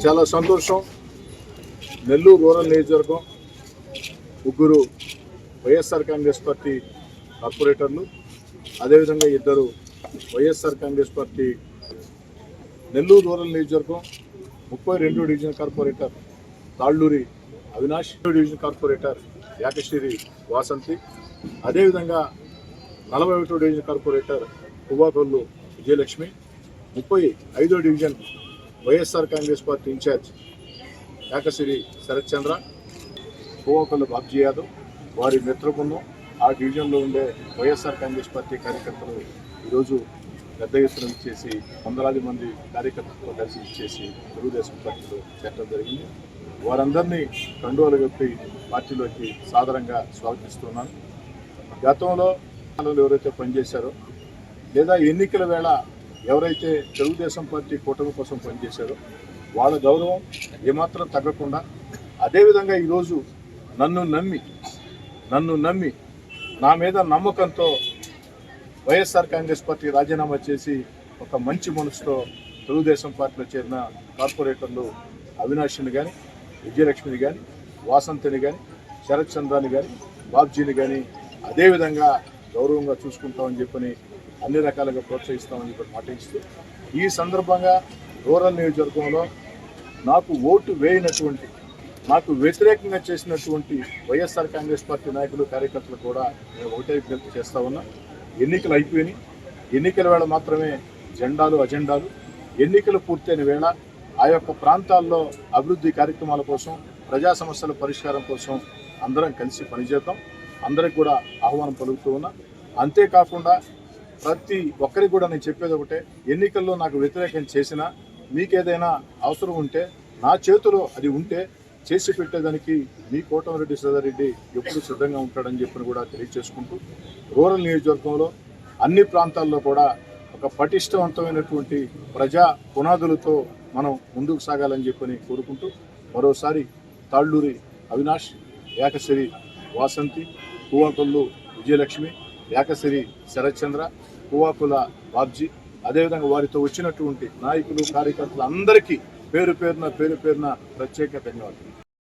చాలా సంతోషం. నెల్లూరు రూరల్ నియోజకవర్గం ముగ్గురు వైఎస్ఆర్ కాంగ్రెస్ పార్టీ కార్పొరేటర్లు, అదేవిధంగా ఇద్దరు YSR Congress party Nellore rural నియోజకవర్గం 32 division corporator Talluri Avinash, division corporator Yakasri Vasanthi, అదేవిధంగా 41 డివిజన్ కార్పొరేటర్ పువ్వాకొల్లు విజయలక్ష్మి, 35వ division YSR Congress party incharge Yakasri Sharath Chandra, Puvvakollu Babji Yadav, వారి మిత్రబృందం, ఆ డివిజన్లో ఉండే వైఎస్ఆర్ కాంగ్రెస్ పార్టీ కార్యకర్తలు ఈరోజు పెద్ద ఎత్తున ఇచ్చేసి వందలాది మంది కార్యకర్తలతో కలిసి ఇచ్చేసి తెలుగుదేశం పార్టీలో చేరడం జరిగింది. వారందరినీ కండువాలు కప్పి పార్టీలోకి సాదరంగా స్వాగతిస్తున్నాను. గతంలో ఎవరైతే పనిచేశారో లేదా ఎన్నికల వేళ ఎవరైతే తెలుగుదేశం పార్టీ కూటమి కోసం పనిచేశారో వాళ్ళ గౌరవం ఏమాత్రం తగ్గకుండా, అదేవిధంగా ఈరోజు నన్ను నమ్మి నా మీద నమ్మకంతో వైఎస్ఆర్ కాంగ్రెస్ పార్టీ రాజీనామా చేసి ఒక మంచి మనసుతో తెలుగుదేశం పార్టీలో చేరిన కార్పొరేటర్లు అవినాష్ని కానీ, విజయలక్ష్మిని కానీ, వాసంతిని కానీ, శరత్ చంద్రాని కానీ, బాబ్జీని కానీ అదేవిధంగా గౌరవంగా చూసుకుంటామని చెప్పని అన్ని రకాలుగా ప్రోత్సహిస్తామని చెప్పి మాటిస్తూ, ఈ సందర్భంగా రూరల్ నియోజకవర్గంలో నాకు ఓటు వేయనటువంటి, నాకు వ్యతిరేకంగా చేసినటువంటి వైఎస్ఆర్ కాంగ్రెస్ పార్టీ నాయకులు కార్యకర్తలు కూడా నేను ఒకటే విజ్ఞప్తి చేస్తా ఉన్నా. ఎన్నికలు అయిపోయినాయి. ఎన్నికల వేళ మాత్రమే జెండాలు అజెండాలు. ఎన్నికలు పూర్తయిన వేళ ఆ యొక్క ప్రాంతాల్లో అభివృద్ధి కార్యక్రమాల కోసం, ప్రజా సమస్యల పరిష్కారం కోసం అందరం కలిసి పనిచేద్దాం. అందరికి కూడా ఆహ్వానం పలుకుతూ ఉన్నా. అంతేకాకుండా ప్రతి ఒక్కరికి కూడా నేను చెప్పేది ఒకటే, ఎన్నికల్లో నాకు వ్యతిరేకం చేసినా మీకేదైనా అవసరం ఉంటే నా చేతిలో అది ఉంటే చేసి పెట్టేదానికి మీ కోటమిరెడ్డి సదారెడ్డి ఎప్పుడు సిద్ధంగా ఉంటాడని చెప్పని కూడా తెలియజేసుకుంటూ, రూరల్ నియోజకవర్గంలో అన్ని ప్రాంతాల్లో కూడా ఒక పటిష్టవంతమైనటువంటి ప్రజా పునాదులతో మనం ముందుకు సాగాలని చెప్పని కోరుకుంటూ, మరోసారి తాళ్ళూరి అవినాష్, యాకశ్రీ వాసంతి, పువ్వాకొల్లు విజయలక్ష్మి, యాకశ్రీ శరత్ చంద్ర, పువ్వాకుల బాబ్జీ, అదేవిధంగా వారితో వచ్చినటువంటి నాయకులు కార్యకర్తలు అందరికీ పేరు పేరున ప్రత్యేక ధన్యవాదాలు.